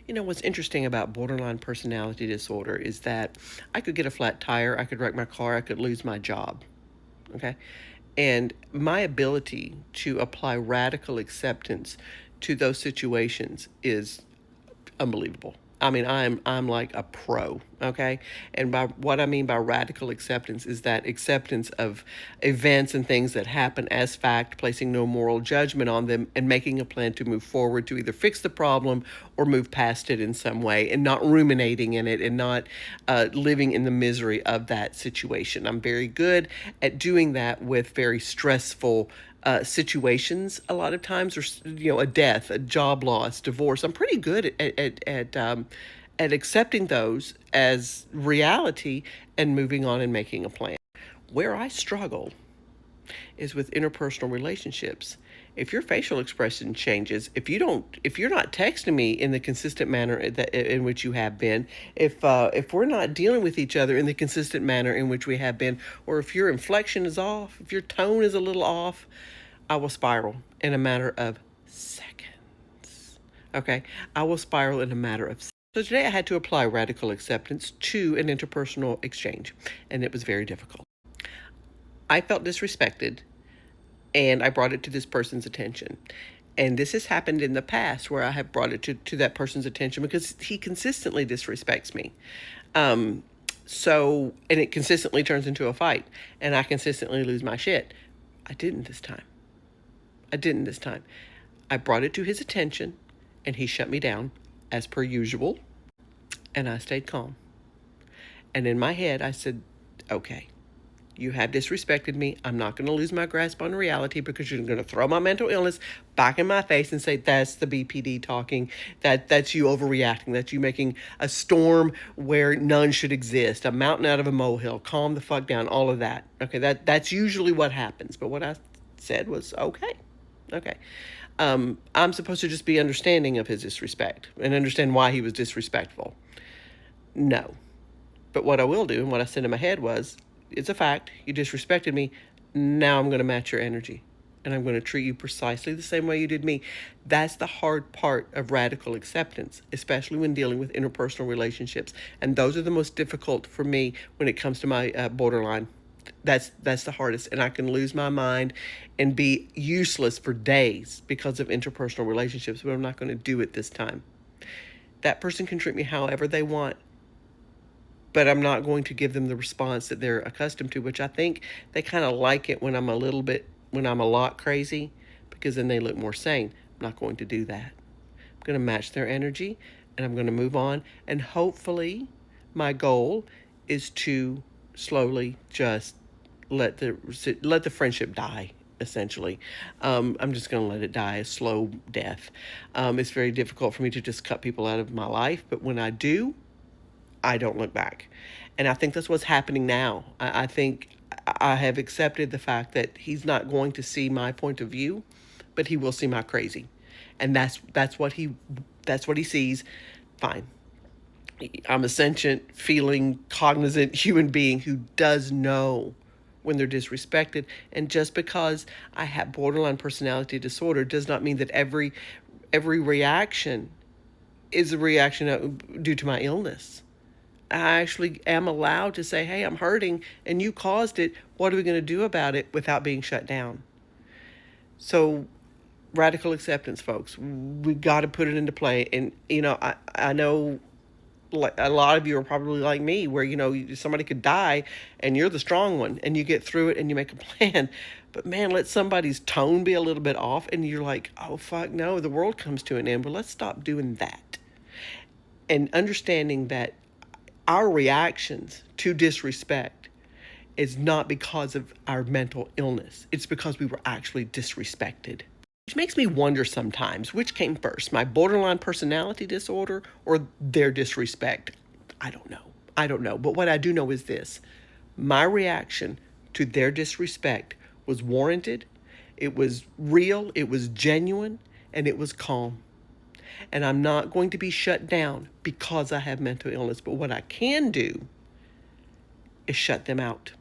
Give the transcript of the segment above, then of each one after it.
What's interesting about borderline personality disorder is that I could get a flat tire, I could wreck my car, I could lose my job. Okay. And my ability to apply radical acceptance to those situations is unbelievable. I mean, I'm like a pro, okay? And by what I mean by radical acceptance is that acceptance of events and things that happen as fact, placing no moral judgment on them, and making a plan to move forward to either fix the problem or move past it in some way, and not ruminating in it and not living in the misery of that situation. I'm very good at doing that with very stressful situations a lot of times, or a death, a job loss, divorce. I'm pretty good at accepting those as reality and moving on and making a plan. Where I struggle is with interpersonal relationships. If your facial expression changes, if you're not texting me in the consistent manner in which you have been, if we're not dealing with each other in the consistent manner in which we have been, or if your inflection is off, if your tone is a little off, I will spiral in a matter of seconds. Okay, I will spiral in a matter of seconds. So today I had to apply radical acceptance to an interpersonal exchange, and it was very difficult. I felt disrespected, and I brought it to this person's attention. And this has happened in the past where I have brought it to that person's attention because he consistently disrespects me. And it consistently turns into a fight, and I consistently lose my shit. I didn't this time. I didn't this time. I brought it to his attention, and he shut me down, as per usual, and I stayed calm. And in my head, I said, okay, you have disrespected me. I'm not going to lose my grasp on reality because you're going to throw my mental illness back in my face and say, that's the BPD talking, that's you overreacting, that's you making a storm where none should exist, a mountain out of a molehill, calm the fuck down, all of that. Okay, that's usually what happens. But what I said was, okay. Okay. I'm supposed to just be understanding of his disrespect and understand why he was disrespectful. No. But what I will do and what I said in my head was, it's a fact. You disrespected me. Now I'm going to match your energy. And I'm going to treat you precisely the same way you did me. That's the hard part of radical acceptance, especially when dealing with interpersonal relationships. And those are the most difficult for me when it comes to my borderline. That's the hardest, and I can lose my mind and be useless for days because of interpersonal relationships, but I'm not going to do it this time. That person can treat me however they want, but I'm not going to give them the response that they're accustomed to, which I think they kind of like it when I'm a lot crazy, because then they look more sane. I'm not going to do that. I'm going to match their energy, and I'm going to move on, and hopefully my goal is to slowly just let the friendship die. Essentially, I'm just going to let it die a slow death. It's very difficult for me to just cut people out of my life, but when I do, I don't look back. And I think that's what's happening now. I think I have accepted the fact that he's not going to see my point of view, but he will see my crazy, and that's what he sees. Fine. I'm a sentient, feeling, cognizant human being who does know when they're disrespected. And just because I have borderline personality disorder does not mean that every reaction is a reaction due to my illness. I actually am allowed to say, hey, I'm hurting and you caused it. What are we going to do about it without being shut down? So radical acceptance, folks, we got to put it into play. And, I know like a lot of you are probably like me, where somebody could die and you're the strong one and you get through it and you make a plan. But man, let somebody's tone be a little bit off and you're like, oh fuck no, the world comes to an end. Well, let's stop doing that. And understanding that our reactions to disrespect is not because of our mental illness, it's because we were actually disrespected. Which makes me wonder sometimes, which came first, my borderline personality disorder or their disrespect? I don't know. I don't know. But what I do know is this: my reaction to their disrespect was warranted, it was real, it was genuine, and it was calm. And I'm not going to be shut down because I have mental illness. But what I can do is shut them out,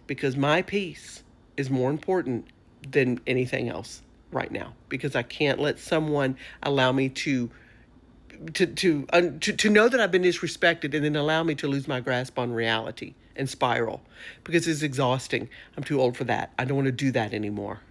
because my peace is more important than anything else right now, because I can't let someone allow me to to know that I've been disrespected and then allow me to lose my grasp on reality and spiral because it's exhausting. I'm too old for that. I don't want to do that anymore.